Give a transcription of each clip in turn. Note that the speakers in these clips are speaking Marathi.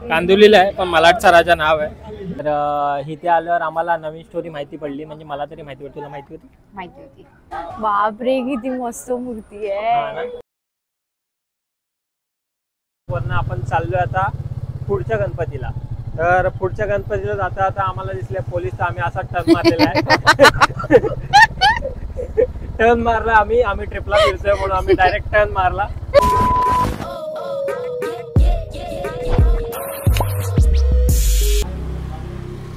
कांदिवलीला आहे पण मलाडचा राजा नाव आहे। तर इथे आल्यावर आम्हाला नवीन स्टोरी माहिती पडली, म्हणजे मला तरी माहिती होती, तुला माहिती होती? माहिती होती। बापरे किती मस्त मूर्ती आहे। वरनं आपण चाललोय आता पुढच्या गणपतीला। तर पुढच्या गणपतीला जाता आता आम्हाला दिसले पोलीस, तर आम्ही असा टर्न मारलेला आहे। टर्न मारला आम्ही ट्रिपला फिरतोय म्हणून आम्ही डायरेक्ट टर्न मारला।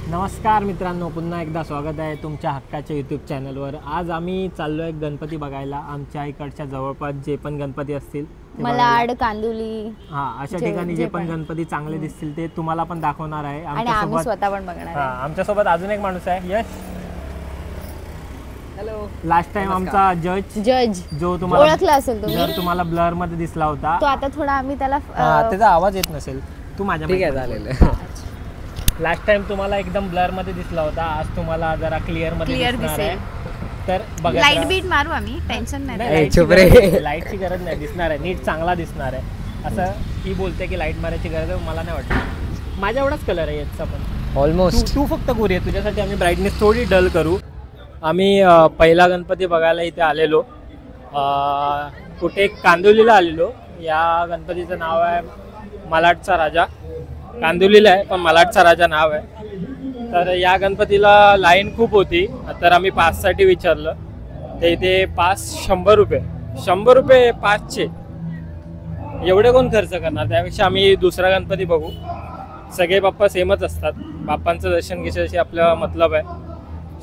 नमस्कार मित्रांनो, पुन्हा एकदा स्वागत आहे तुमच्या हक्काच्या यूट्यूब चॅनलवर। आज आम्ही चाललोय गणपती बघायला। आमच्या इकडच्या जवळपास जे पण गणपती असतील, मलाड, कांदिवली, अशा ठिकाणी जे पण गणपती चांगले दिसतील ते तुम्हाला पण दाखवणार आहे। आणि आम्ही स्वतः पण बघणार आहे। आमच्यासोबत अजून एक माणूस आहे, यश। हॅलो। लास्ट टाइम आमचा जज जो तुम्हाला ओळखला असेल तुम्ही, जर तुम्हाला ब्लर मध्ये दिसला होता तो आता थोडा आम्ही त्याला त्याचा आवाज येत नसेल, तू माझ्या ठीक आहे झालेलं। लास्ट टाइम तुम्हाला एकदम ब्लर मध्ये दिसला होता, आज तुम्हाला जरा क्लिअर मध्ये दिसणार आहे। तर बघा, लाईट बीट मारू आम्ही, टेन्शन नाही। लाईटची गरज नाही, दिसणार आहे नीट, चांगला दिसणार आहे असं ही बोलते की लाईट मारायची गरज आहे, मला नाही वाटत। माझ्या एवढाच कलर आहे याचा पण ऑलमोस्ट। तू फक्त गोरी आहे, तुझ्यासाठी आम्ही ब्राईटनेस थोडी डल करू। आम्ही पहिला गणपती बघायला इथे आलेलो, कुठे कांदिवलीला आलेलो। या गणपतीचं नाव आहे मलाडचा राजा। कांदिवलीला आहे पण मलाडचा राजा नाव आहे। तर या गणपतीला लाईन खूप होती, तर आम्ही पाससाठी विचारलं, तर इथे पास 100 रुपये, 100 रुपये पासचे, एवढे कोण खर्च करणार? त्यापेक्षा आम्ही दुसरा गणपती बघू। सगळे बाप्पा सेमच असतात, बाप्पांचं दर्शन घ्यायची आपला मतलब आहे।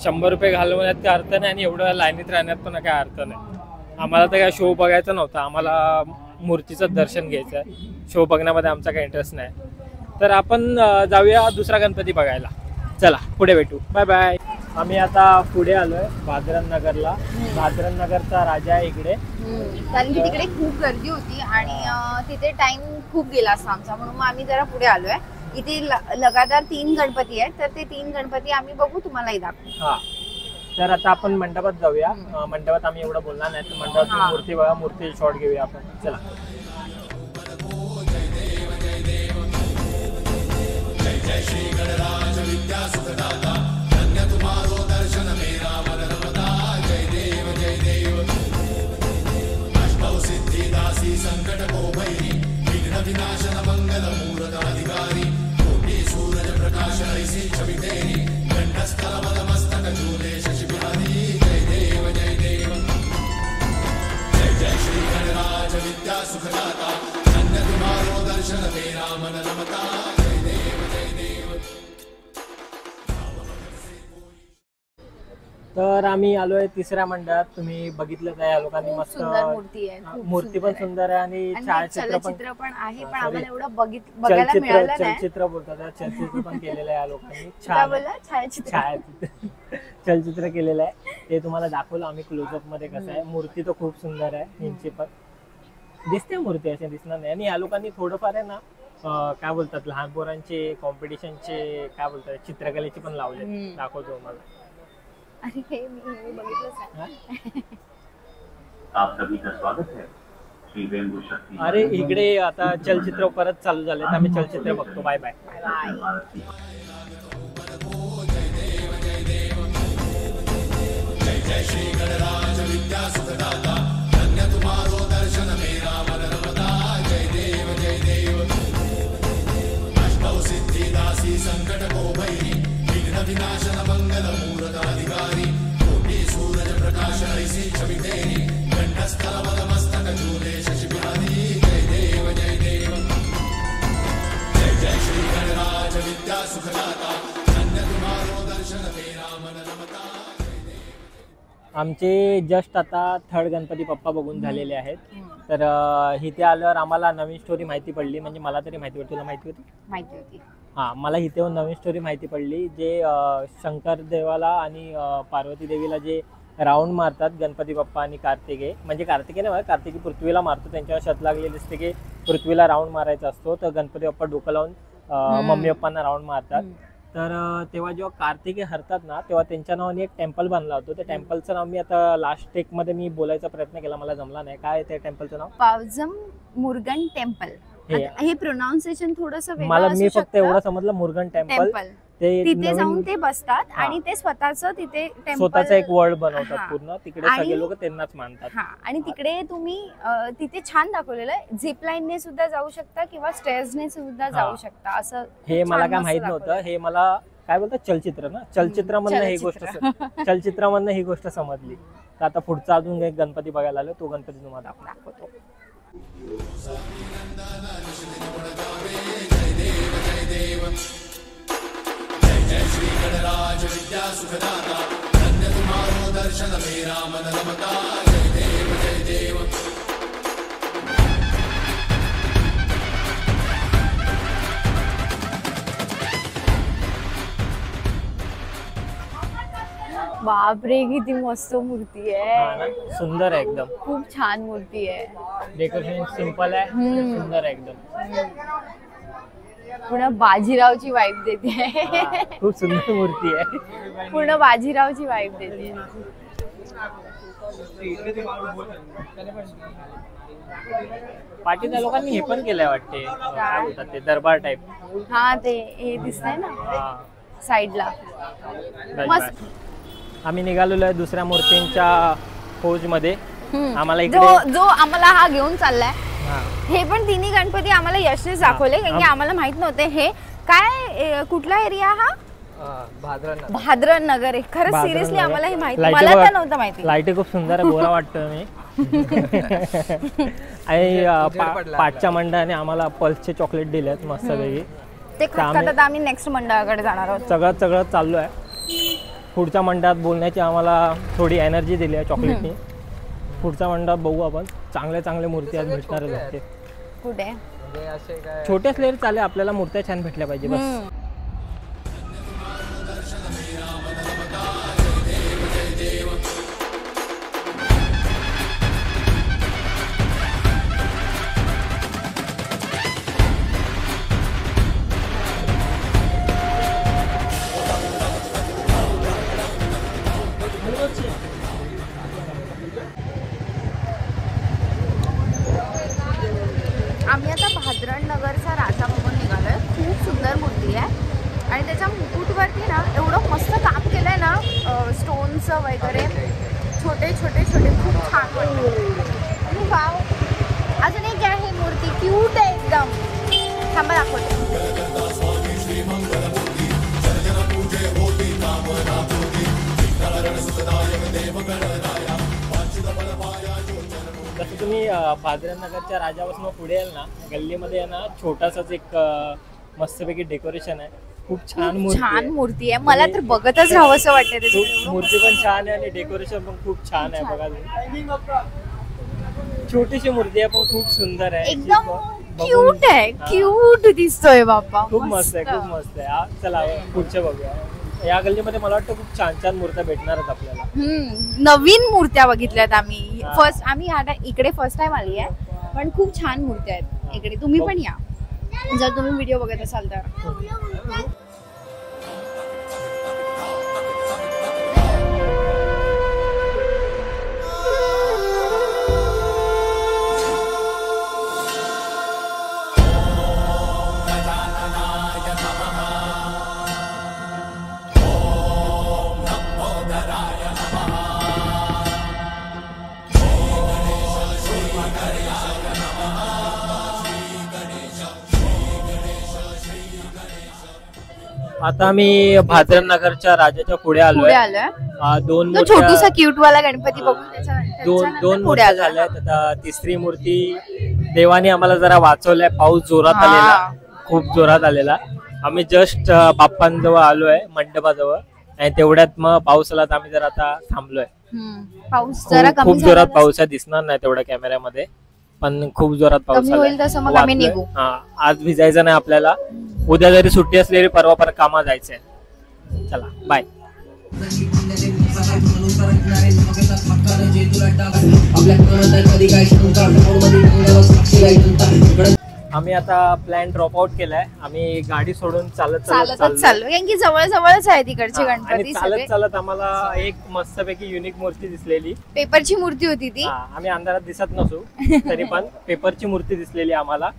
100 रुपये घालवण्यात काय अर्थ नाही आणि एवढं लाईनीत राहण्यात पण काय अर्थ नाही। आम्हाला तर काय शो बघायचा नव्हता, आम्हाला मूर्तीचं दर्शन घ्यायचं आहे। शो बघण्यामध्ये आमचा काही इंटरेस्ट नाही। तर आपण जाऊया दुसरा गणपती बघायला, चला पुढे भेटू, बाय बाय। आम्ही आता पुढे आलोय भाद्रन नगरला। भाद्रन नगरचा राजा आहे इकडे, कारण की तिकडे खूप गर्दी होती आणि तिथे टाइम खूप गेला असता आमचा, म्हणून मग आम्ही जरा पुढे आलोय। इथे लगातार 3 गणपती आहेत, तर ते 3 गणपती आम्ही बघू, तुम्हालाही दाखवू। हा, तर आता आपण मंडपात जाऊया। मंडपात आम्ही एवढं बोलणार नाही, तर मंडपात मूर्ती बघा, मूर्ती शॉट घेऊया आपण, चला। जय श्री गणराज विद्या सुखदाता, धन्य तुम्हारो दर्शन मेरा मन रमता। जय देव अष्टौ सिद्धिदासी संकट को भैरी, विघ्न विनाशन मंगल मूरत अधिकारी। कोटि सूरज प्रकाश ऐसी छवि तेरी, कंठस्थल मद मस्तक झूले शशि बिहारी। जय देव जय श्री गणराज विद्या सुखदाता, धन्य तुम्हारो दर्शन मेरा मन रमता। तर आम्ही आलोय तिसऱ्या मंडळात। तुम्ही बघितलं का, या लोकांनी मस्त मूर्ती आहे, मूर्ती पण सुंदर आहे आणि छायाचित्र पण आहे, पण आम्हाला एवढं बघायला मिळालं नाही। चलचित्र बोलतात, चलचित्र पण केलेलं आहे या लोकांनी, छायाचित्र चलचित्र केलेलं आहे, ते तुम्हाला दाखवलं आम्ही क्लोजअप मध्ये कसं आहे। मूर्ती तर खूप सुंदर आहे, यांची पण दिसते मूर्ती, अशी दिसणार नाही। आणि या लोकांनी थोडंफार आहे ना, काय बोलतात, लहान पोरांचे कॉम्पिटिशनचे काय बोलतात, चित्रकलेचे पण लावले, दाखवतो मला। अरे मी बघितलंच आहे। आप सभी का स्वागत है श्री वेंगु शक्ति। अरे इकडे आता चलचित्र परत चालू झाले, तर आम्ही चलचित्र बघतो, बाय बाय। जय श्री गणराज विद्या सुखदाता, धन्य तुम्हारो दर्शन मेरा मन रमता। जय देव अष्टौ सिद्धिदासी संकट को भैरी, विघ्न विनाशन मंगल मूरत अधिकारी। कोटि सूरज प्रकाश ऐसी छवि तेरी, कंठस्थल मद मस्तक झूले शशि बिहारी। जय देव जय श्री गणराज विद्या सुखदाता, धन्य तुम्हारो दर्शन मेरा मन रमता। आमचे जस्ट आता थर्ड गणपती पप्पा बघून झालेले आहेत। तर इथे आल्यावर आम्हाला नवीन स्टोरी माहिती पडली, म्हणजे मला तरी माहिती होती, तुला माहिती होती? मला इथे येऊन नवीन स्टोरी माहिती पडली, जे शंकर देवाला आणि पार्वती देवीला जे राऊंड मारतात गणपती बाप्पा आणि कार्तिकेय, म्हणजे कार्तिकेय नाही, कार्तिकी पृथ्वीला मारतो, त्यांच्यावर शत लागलेली असते की पृथ्वीला राऊंड मारायचा असतो, तर गणपती बाप्पा डोकं लावून मम्मी पप्पांना राऊंड मारतात। तर तेव्हा जेव्हा कार्तिकेय हरतात ना, तेव्हा त्यांच्या नावाने एक टेम्पल बांधला होतो। त्या टेम्पलचं नाव मी आता लास्ट टेक मध्ये मी बोलायचा प्रयत्न केला, मला जमला नाही। काय त्या टेम्पलचं नाव? पावजम मुरुगन टेम्पल। हे प्रोनाउन्सिएशन थोडस मला मी फक्त एवढं समजलं मुरुगन टेम्पल ते तिथे नवीन- जाऊन ते बसतात हा. आणि ते स्वतःच तिथे टेम्पल स्वतःचा एक वर्ल्ड बनवतात हा. पूर्ण तिकडे आणि- सगळे लोक त्यांनाच मानतात. हा आणि तिकडे तुम्ही तिथे छान दाखवलेलं आहे, झिप लाईनने सुद्धा जाऊ शकता किंवा स्टेअर्सने सुद्धा जाऊ शकता असं. हे मला छान काय मस्त माहित दाखवलंय. नव्हतं. हे मला काय बोलतात चलचित्र ना, चलचित्रामधनं ही गोष्ट चलचित्रामधनं ही गोष्ट समजली. तर आता पुढचा अजून एक गणपती बघायला आलो, तो गणपती तुम्हाला दाखवतो. बापरे किती मस्त मूर्ती हा आहे, ना, सुंदर आहे एकदम. खूप छान मूर्ती आहे. डेकोरेशन सिंपल आहे, सुंदर आहे एकदम. पूर्ण बाजीरावची वाईब देते. हा, खूप सुंदर मूर्ती आहे. पूर्ण बाजीरावची वाईब देते. पाटील लोकांनी हे पण केलंय वाटते, काय बोलतात ते दरबार टाइप. हा ते हे दिसतंय ना साईडला, मस्त. आम्ही निघालेलो आहे दुसऱ्या मूर्तींच्या खोज मध्ये. आम्हाला जो इकडे जो आम्हाला हा घेऊन चाललाय, हा, हे पण तिन्ही गणपती आम्हाला यशनेच दाखवले, कारण की आम्हाला माहित नव्हते हे काय कुठला एरिया हा. भाद्रन नगर आहे. खरंच भाद्रन सिरियसली नगर. आम्हाला हे माहिती, लाईटी मला बघा. तर नव्हतं माहिती. लाईट खूप सुंदर आहे, बोरा वाटतं मी. आणि पाठच्या मंडळाने आम्हाला पल्सचे चॉकलेट दिलेत मस्त पैकी. ते खात आता आम्ही नेक्स्ट मंडळाकडे जाणार आहोत. सगळं चालू आहे. पुढच्या मंडळात बोलण्याची आम्हाला थोडी एनर्जी दिली आहे चॉकलेटनी. पुढच्या मंडळात बघू आपण, चांगले मूर्ती आज भेटणारच असते. कुठे छोटे असले तरी चालेल, आपल्याला मूर्त्या छान भेटल्या पाहिजे बस. आम्ही आता भाद्रण नगरचा राजा भवन निघालोय. खूप सुंदर मूर्ती आहे आणि त्याच्या मुकुटवरती ना एवढं मस्त काम केलंय ना, स्टोनचं वगैरे, छोटे खूप छान वाटतं. वाव, अजून एक आहे मूर्ती, क्यूट आहे एकदम. थांबा दाखवते. जसं तुम्ही भाद्रन नगरच्या राजापासून पुढे याल ना, गल्लीमध्ये आहे ना छोटासाच एक मस्तपैकी डेकोरेशन आहे. खूप छान मूर्ती आहे. मला तर बघतच राहावं असं वाटतं त्याचं. मूर्ती पण छान आहे आणि डेकोरेशन पण खूप छान आहे. बघा तुम्ही, छोटीशी मूर्ती आहे पण खूप सुंदर आहे. एकदम क्यूट आहे, क्यूट दिसतोय बाप्पा. खूप मस्त आहे, खूप मस्त आहे. हा, चला पुढचे बघूया. या गल्लीमध्ये मला वाटतं खूप छान मूर्त्या भेटणारच आपल्याला. नवीन मूर्त्या बघितल्यात आम्ही. आम्ही इकडे फर्स्ट टाइम आली आहे, पण खूप छान मूर्त्या आहेत इकडे. तुम्ही पण या जर तुम्ही व्हिडिओ बघत असाल तर. आता आम्ही भाद्रन नगरच्या राजाच्या पुढे आलोय. दोन तो छोटूसा क्यूट वाला गणपती बघून दोन मूर्त्या झाल्यात. आता तिसरी मूर्ती देवाने आम्हाला जरा वाचवलंय. पाऊस जोरात आलेला, खूप जोरात आलेला. आम्ही जस्ट बाप्पांजवळ आलोय, मंडपाजवळ, आणि तेवढ्यात मग पाऊस आला तर आम्ही जरा आता थांबलोय. पाऊस जरा कमी खूप जोरात पाऊस आहे, दिसणार नाही तेवढ्या कॅमेऱ्यामध्ये, पण खूप जोरात पाऊस होईल तसं मग आम्ही निघू. आज भिजायचं नाही आपल्याला. उद्या जरी सुट्टी असली परवा परत कामाला जायचंय. चला बाय. आम्ही आता प्लॅन ड्रॉप आउट केलाय. आम्ही गाडी सोडून चालत चाललो, कारण की जवळच आहे तिकडचे गणपती. चालत आम्हाला एक मस्तपैकी युनिक मूर्ती दिसलेली. पेपरची मूर्ती होती ती. आम्ही अंधारात दिसत नसू तरी पण पेपरची मूर्ती दिसलेली आम्हाला.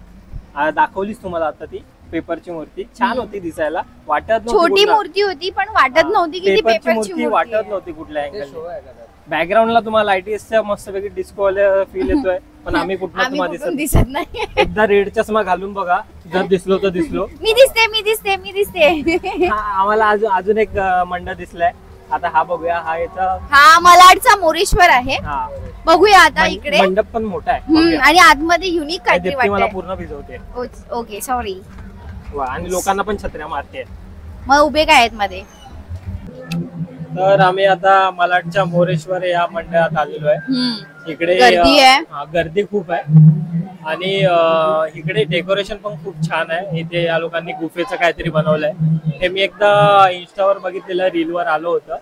दाखवलीच तुम्हाला आता ती पेपरची मूर्ती, छान होती दिसायला, वाटत नव्हती छोटी कुठला- मूर्ती होती पण वाटत नव्हती की ती पेपरची पेपरची मूर्ती वाटत मूर्ती आहे. नव्हती कुठल्या अँगल. बॅकग्राऊंडला तुम्हाला आयटीएसच्या मस्तपैकी डिस्को फील येतोय, पण आम्ही कुठला आम्ही तुम्हाला कुठून दिसत दिसत नाही. एकदा रेड चष्मा घालून बघा, जर दिसलो तर दिसलो. मी दिसते मी दिसते मी दिसते. आम्हाला अजून एक मंडळ दिसलाय. आता हा बघूया, हा याचा हा मलाडचा मोरेश्वर आहे. हा बघूया आता इकडे. मंडप पण मोठा आहे. बघूया. आणि आतमध्ये युनिक काहीतरी दीप्ती मला वाटतंय. पूर्ण भिजवते. Okay sorry. वा, आणि लोकांना पण छत्र्या मारते. मग उभे काय आहेत मध्ये? तर आम्ही आता मलाडच्या मोरेश्वर या मंडळात आलेलो आहे. इकडे गर्दी आहे. गर्दी खूप आहे आणि इकडे डेकोरेशन पण खूप छान आहे. इथे या लोकांनी गुफेचं काहीतरी बनवलंय. हे मी एकदा इंस्टावर बघितलेलं, रीलवर आलो होतं.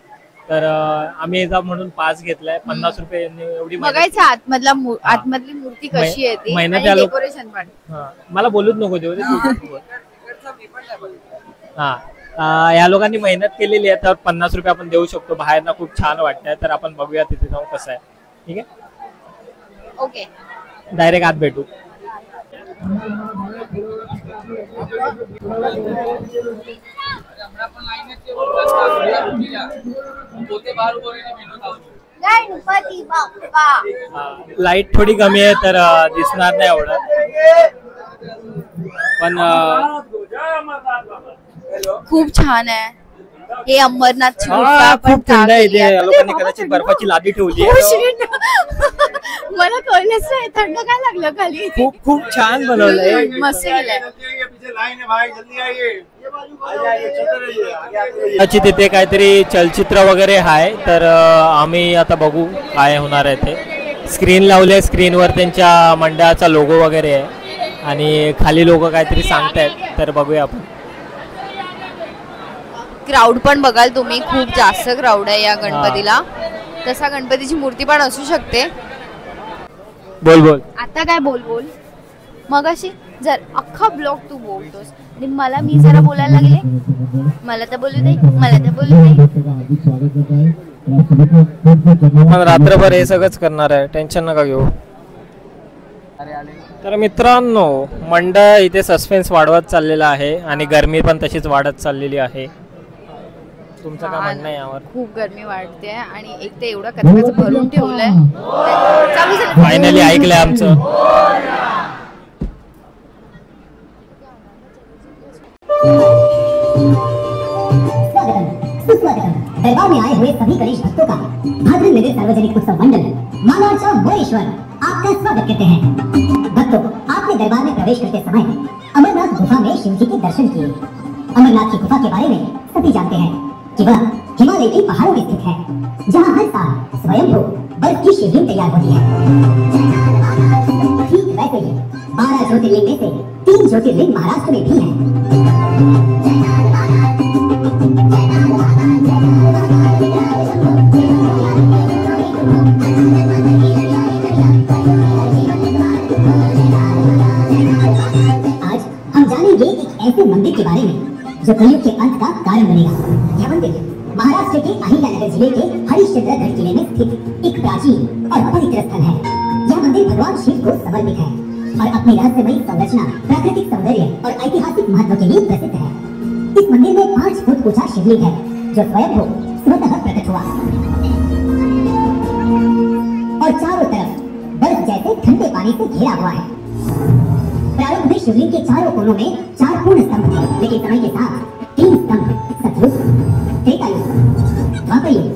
तर आम्ही एकदा म्हणून पास घेतलाय, 50 रुपये एवढी बघायचं आतमधली मूर्ती कशी आहे ती, मेहनत आणि या लोक- डेकोरेशन पण. हा, मला बोलूच नको देऊ दे. हा, या लोकांनी मेहनत केलेली आहे, तर 50 रुपये आपण देऊ शकतो. बाहेरना खूप छान वाटतंय, तर आपण बघूया तिथे जाऊन कसं आहे. ठीक आहे, ओके. डायरेक्ट आत भेटू. गणपती बाप्पा. लाईट थोडी कमी आहे, तर दिसणार नाही एवढं, पण खूप छान आहे हे अमरनाथची गुफा. हा, आपण खूप थंड आहे इथे. टाकली. या लोकांनी कदाचित बर्फाची लादी ठेवली Oh, आहे. shit. मला कळलंच नाही, थंड काय लागलं खाली. खूप छान बनवलंय. मस्त केलंय. त्याची तिथे काहीतरी चलचित्र वगैरे आहे, तर आम्ही आता बघू काय होणार आहे ते. स्क्रीन लावले, स्क्रीनवर त्यांच्या मंडळाचा लोगो वगैरे आहे आणि खाली लोक काहीतरी सांगतायत, तर बघूया आपण. क्राऊड पण बघाल तुम्ही, खूप जास्त क्राऊड आहे या गणपतीला. तसा गणपतीची मूर्ती पण असू शकते. बोल बोल. आता काय बोल बोल, मग अशी जर अख्खा ब्लॉग तू बोलतोस आणि मी जरा बोलायला लागले, मला तर बोलू दे, मला तर बोलू दे. आपण रात्रभर हे सगळंच करणार आहे, टेन्शन नका घेऊ. तर मित्रांनो, मंडळ इथे सस्पेन्स वाढवत चाललेला आहे आणि गरमी पण तशीच वाढत चाललेली आहे. तुमचं काय म्हणणं आहे यावर? खूप गरमी वाढते आणि एक तर एवढं कचकच भरून ठेवलंय. चालू झालं. फायनली ऐकलंय आमचं. दरबार में आए हुए सभी गणेश भक्तों का भाद्र नगर सार्वजनिक उत्सव मंडल मालाड मोरेश्वर आपका स्वागत करते हैं। भक्तों, आपने दरबार में प्रवेश करते समय अमरनाथ गुफा में शिव जी के दर्शन किए। अमरनाथ की गुफा के बारे में सभी जानते हैं कि वह हिमालय के पहाड़ों में स्थित है, जहां हर साल स्वयंभू बर्फ की शिवलिंग तैयार होती है। ठीक वैसे ही 12 ज्योतिर्लिंग में से 3 ज्योतिर्लिंग महाराष्ट्र में भी हैं। आज हम जानेंगे एक ऐसे मंदिर के बारे में जो कलयुग के अंत का कारण बनेगा। यह मंदिर महाराष्ट्र के अहिल्यानगर जिले के हरिश्चंद्रगढ़ किले में स्थित एक प्राचीन और पवित्र स्थल है। यह मंदिर भगवान शिव को समर्पित है और अपनी रहस्यमयी संरचना, प्राकृतिक सौंदर्य और ऐतिहासिक महत्व के लिए प्रसिद्ध है। इस मंदिर में 5 फुट ऊंचा शिवलिंग है जो स्वयं को स्वतः प्रकट हुआ और चारों तरफ बर्फ जैसे ठंडे पानी से घिरा हुआ है। प्रारंभ में शिवलिंग के चारों कोनों में 4 पूर्ण स्तंभ थे, लेकिन समय के साथ 3 स्तंभ सतयुग, त्रेतायुग, द्वापरयुग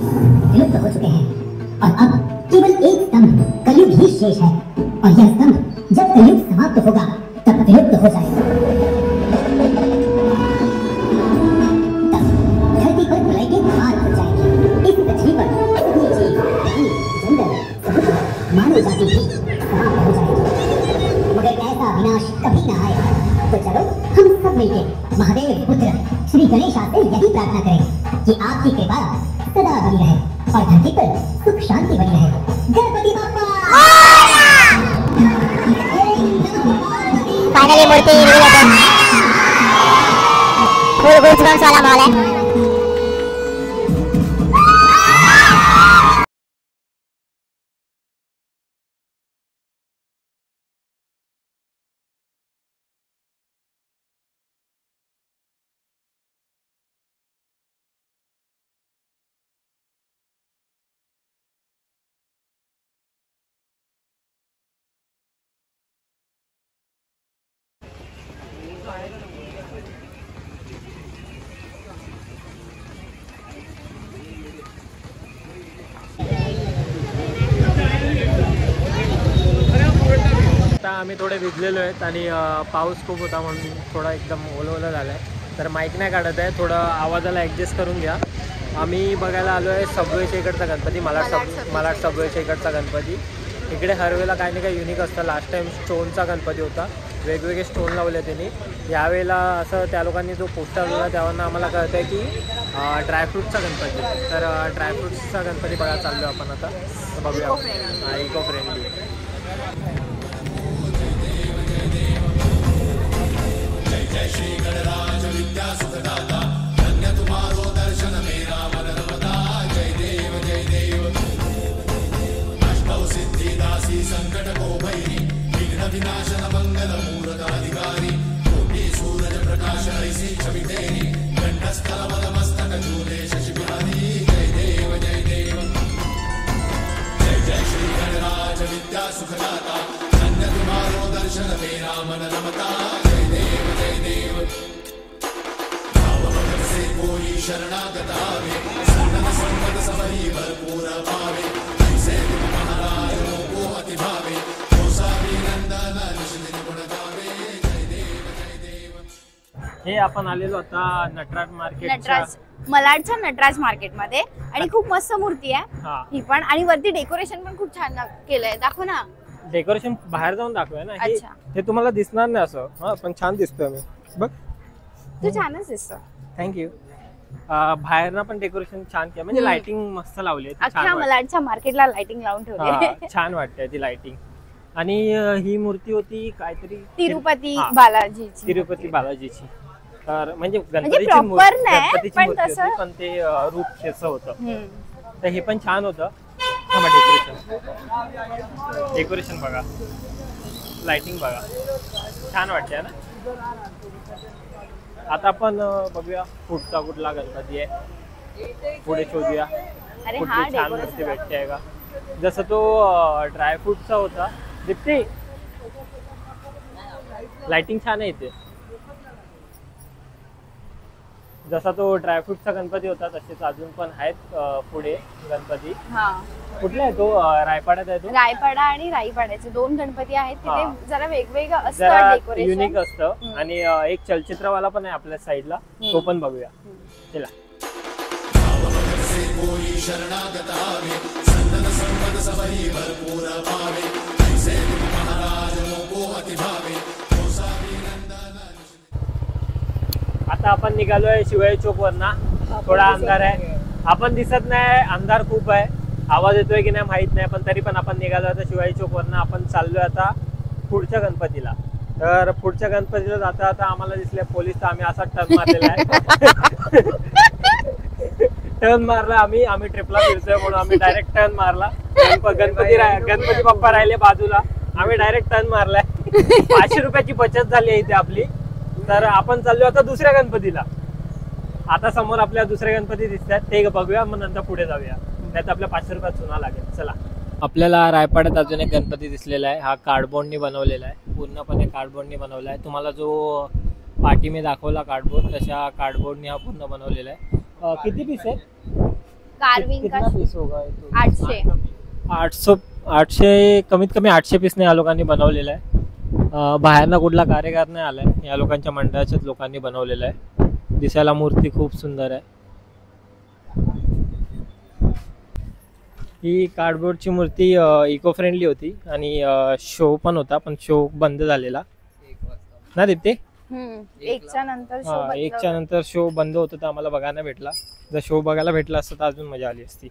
विलुप्त हो चुके हैं और अब केवल एक स्तंभ कलयुग ही शेष है और यह स्तंभ जब कलयुग समाप्त होगा तब विलुप्त हो जाएगा। तब धरती पर प्रलय के द्वार खुल जाएंगे। इस पृथ्वी पर कोई जीव, प्राणी, जंगल, समुद्र, मानव जाति भी समाप्त हो जाएगी। मगर ऐसा विनाश कभी न आए, तो चलो हम सब मिलकर महादेव पुत्र श्री गणेशा से यही प्रार्थना करें कि आपकी कृपा सदा बनी रहे और धरती पर सुख शांति बनी रहे। गणपति बाप्पा। फाइनली मूर्ति फुल गुजरात वाला माल है। आम्ही थोडे भिजलेलो आहेत आणि पाऊस खूप होता म्हणून थोडा एकदम ओलं झालं आहे, तर माईक नाही काढत आहे, थोडं आवाजाला ॲडजस्ट करून घ्या. आम्ही बघायला आलो आहे सबवेच्या इकडचा गणपती, मालाड सबवेच्या इकडचा गणपती. इकडे हर वेळेला काही ना काही युनिक असतं. लास्ट टाईम स्टोनचा गणपती होता, वेगवेगळे स्टोन लावले त्यांनी. यावेळेला असं त्या लोकांनी जो पोस्टर लावला त्यावरनं आम्हाला कळतं आहे की ड्रायफ्रूटचा गणपती. तर ड्रायफ्रूट्सचा गणपती बघायला चाललो आपण आता, तर बघूया. Eco friendly. जय श्री गणराज विद्या सुखदाता, धन्य तुम्हारो दर्शन मेरा मन रमता. जय देव अष्टौ सिद्धिदासी संकट को भैरी, विघ्न विनाशन मंगल मूर्त अधिकारी. कोटि सूरज प्रकाश ऐसी छवि तेरी, कंठस्थल मद मस्तक झूले शशि बिहारी. जय देव जय श्री गणराज विद्या सुखदाता, धन्य तुम्हारो दर्शन मेरा मन रमता. कोई शरणागत आवे, सन्नत संपद सबरी भरपूर पावे. ऐसे तुम महाराज को अति भावे, नंदन निश्चित गुण गावे. जय देव. हे आपण आलेलो आता नटराज मार्केट, मलाडच्या नटराज मार्केटमध्ये, आणि खूप मस्त मूर्ती आहे ही पण, आणि वरती डेकोरेशन पण खूप छान केलंय. दाखव ना डेकोरेशन, बाहेर जाऊन दाखवूया ना. अच्छा, हे तुम्हाला दिसणार नाही असं, पण छान दिसतोय. मी बघ, तू छानच दिसतो. थँक्यू. बाहेरनं पण डेकोरेशन छान केलं, म्हणजे लाइटिंग मस्त लावली आहे. अख्ख्या मलाडच्या मार्केटला लाइटिंग लावून ठेवली, छान वाटते ती लाइटिंग. आणि ही मूर्ती होती काहीतरी तिरुपती बालाजीची. तर म्हणजे गणपतीची मूर्ती होती, पण ते रूप त्याचं होतं. तर हे पण छान होतं. डेकोरेशन बघा, लाइटिंग बघा, छान वाटते ना. आता आपण बघूया पुढचा कुठला गणपती आहे, पुढे शोधूया कुठली छान मूर्ती भेटते का. जसं तो ड्रायफ्रूटचा होता, दीप्ती लाइटिंग छान आहे इथे. जसा तो ड्रायफ्रूटचा गणपती होता तसेच अजून पण आहेत पुढे गणपती. कुठला आहे तो? रायपाड्यात आहे तो. रायपाडा आणि राईपाड्याचे दोन गणपती आहेत तिथे. जरा वेगवेगळं असतं, डेकोरेशन युनिक असतं. आणि एक चलचित्रवाला पण आहे आपल्या साईडला, तो पण बघूया. चला. आता आपण निघालोय शिवाजी चौक वरना. थोडा अंधार आहे, आपण दिसत नाही, अंधार खूप आहे. आवाज येतोय की नाही माहित नाही, पण तरी पण आपण निघालो आता शिवाजी चौक वरना. आपण चाललोय आता पुढच्या गणपतीला. तर पुढच्या गणपतीला जाता आता आम्हाला दिसले पोलीस, तर आम्ही असा टर्न मारलेला आहे. टर्न मारला आम्ही ट्रिपला फिरतोय म्हणून आम्ही डायरेक्ट टर्न मारला. गणपती बाप्पा राहिले बाजूला, आम्ही डायरेक्ट टर्न मारलाय. 500 रुपयाची बचत झाली आहे इथे आपली. तर आपण चाललो आता दुसऱ्या गणपतीला. आता समोर आपल्या दुसरे गणपती दिसतात, ते बघूया, मग नंतर पुढे जाऊया. नाही तर आपल्या 500 रुपयात चुना लागेल. चला. आपल्याला रायपाड्यात अजून एक गणपती दिसलेला आहे. हा कार्डबोर्डनी बनवलेला आहे, पूर्णपणे कार्डबोर्डनी बनवला आहे. तुम्हाला जो पाठी मी दाखवला कार्डबोर्ड, तशा कार्डबोर्डनी हा पूर्ण बनवलेला आहे. किती पीस आहेत? कितना पीस होगा? 800 कमीत कमी 800 पीसने या लोकांनी बनवलेला आहे. बाहेरनं कुठला कार्यकार नाही आलाय, या लोकांच्या मंडळाच्याच लोकांनी बनवलेला आहे. दिसायला मूर्ती खूप सुंदर आहे. ही कार्डबोर्डची मूर्ती इको फ्रेंडली होती आणि शो पण होता, पण शो बंद झालेला ना दीप्ती. 1च्या नंतर शो बंद होता, तर आम्हाला बघायला भेटला. जर शो बघायला भेटला असता तर अजून मजा आली असती.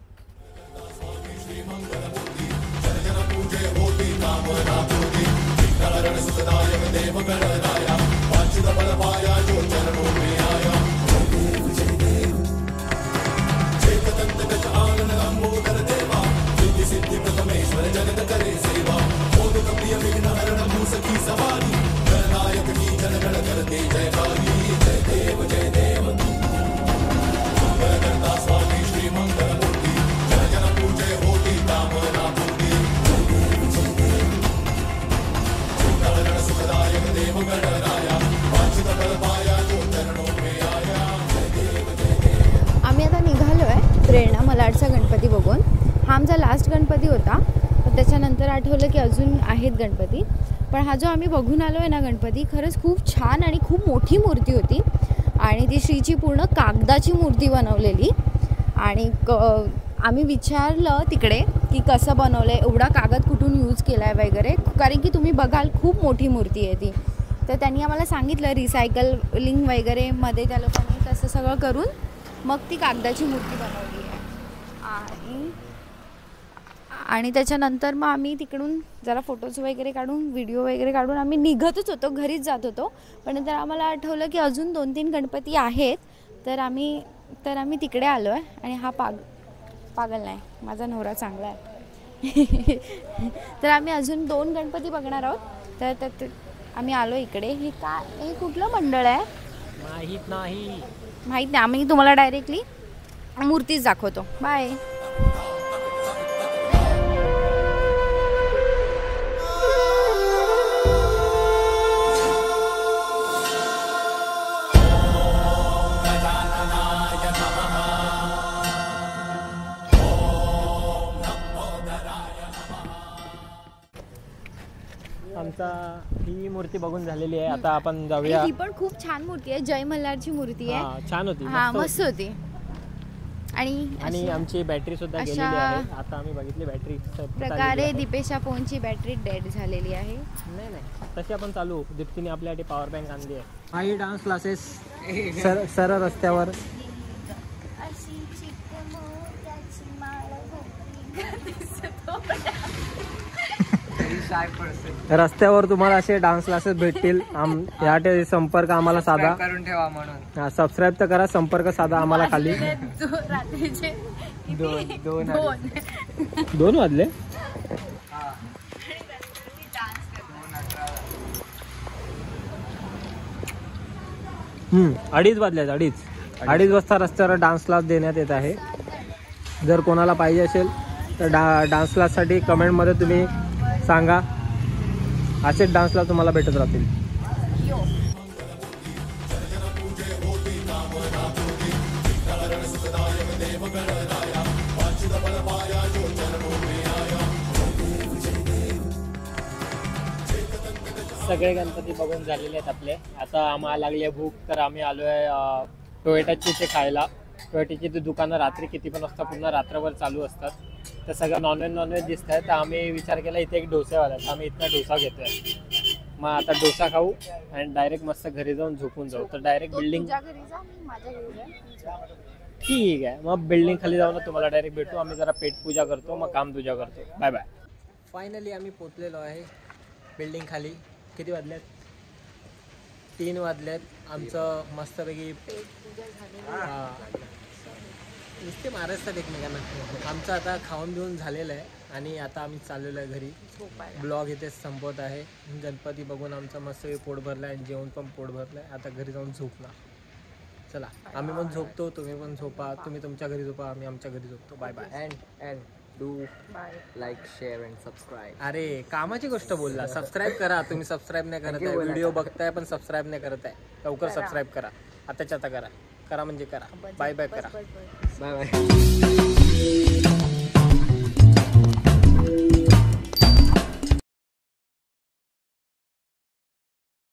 प्रेरणा मलाडचा गणपती बघून. हा आमचा लास्ट गणपती होता, पण त्याच्यानंतर आठवलं की अजून आहेत गणपती. पण हा जो आम्ही बघून आलो आहे ना गणपती, खरंच खूप छान आणि खूप मोठी मूर्ती होती. आणि ती श्रीची पूर्ण कागदाची मूर्ती बनवलेली. आणि आम्ही विचारलं तिकडे की कसं बनवलं आहे, एवढा कागद कुठून यूज केला आहे वगैरे, कारण की तुम्ही बघाल खूप मोठी मूर्ती आहे ती. तर त्यांनी आम्हाला सांगितलं रिसायकलिंग वगैरे मध्ये त्या लोकांनी तसं सगळं करून मग ती कागदाची मूर्ती बनवली आहे. आणि त्याच्यानंतर मग आम्ही तिकडून जरा फोटोज वगैरे काढून व्हिडिओ वगैरे काढून आम्ही निघतच होतो, घरीच जात होतो. पण नंतर आम्हाला आठवलं की अजून 2-3 गणपती आहेत, तर आम्ही तिकडे आलो आहे. आणि हा पागल नाही, माझा नवरा चांगला आहे. तर आम्ही अजून 2 गणपती बघणार आहोत. तर आम्ही आलो इकडे. हे कुठलं मंडळ आहे माहीत नाही. आम्ही तुम्हाला डायरेक्टली मूर्तीच दाखवतो. बाय. आमचा ही मूर्ती बघून झालेली आहे. आता आपण जाऊया. ही पण खूप छान मूर्ती आहे, जय मल्हारची मूर्ती आहे. हा, छान होती. हा, मस्त होती. आणि आमची बॅटरी सुद्धा गेलेली आहे. आता आम्ही बघितली बॅटरी प्रकारे दीपेशा फोनची बॅटरी डेड झालेली आहे. नाही तशी आपण चालू. दीप्तीने आपल्यासाठी पॉवर बँक आणली आहे. काही डान्स क्लासेस सरळ रस्त्यावर. रस्त्यावर तुम्हाला असे डान्स क्लासेस भेटतील. या संपर्क आम्हाला साधा करून ठेवा म्हणून. सबस्क्राईब तर करा, संपर्क साधा आम्हाला खाली. रात्रीचे 2 वाजले. अडीच वाजले. अडीच वाजता रस्त्यावर डान्स क्लास देण्यात येत आहे. जर कोणाला पाहिजे असेल तर डान्स क्लाससाठी कमेंटमध्ये तुम्ही सांगा. असेच डान्स क्लास तुम्हाला भेटत राहतील. सगळे गणपती बघून झालेले आहेत आपले. आता आम्हाला लागली आहे भूक, तर आम्ही आलो आहे टोयोटाची ते खायला. टोयोटाची ती दुकानं रात्री किती पण असतात, पूर्ण रात्रभर चालू असतात. तर सगळं नॉनव्हेज दिसत आहे. तर आम्ही विचार केला इथे एक डोसेवाला आहे, तर आम्ही इथला डोसा घेतोय. मग आता डोसा खाऊ आणि डायरेक्ट मस्त घरी जाऊन झोपून जाऊ. तर डायरेक्ट बिल्डिंग ठीक आहे. मग बिल्डिंग खाली जाऊन तुम्हाला डायरेक्ट भेटू. आम्ही जरा पेट पूजा करतो, मग काम तुझ्या करतो. Bye bye. फायनली आम्ही पोचलेलो आहे बिल्डिंग खाली. किती वाजल्यात? 3 वाजल्यात. आमचं मस्तपैकी नुसते महाराष्ट्रात एकमेकांना. आमचं आता खाऊन पिऊन झालेलं आहे आणि आता आम्ही चाललेलो आहे घरी. ब्लॉग इथे संपवत आहे. गणपती बघून आमचं मस्त पोट भरलं आहे आणि जेवण पण पोट भरलं आहे. आता घरी जाऊन झोपणार. चला, आम्ही पण झोपतो, तुम्ही पण झोपा. तुम्ही तुमच्या घरी झोपा, आम्ही आमच्या घरी झोपतो. Bye bye. And do like, share and subscribe. अरे कामाची गोष्ट बोलला. सबस्क्राईब करा. तुम्ही सबस्क्राईब नाही करत आहे. व्हिडिओ बघताय पण सबस्क्राईब नाही करत आहे. लवकर सबस्क्राईब करा. आताच्या आता करा. करा म्हणजे करा. बाय बाय करा. Bye bye.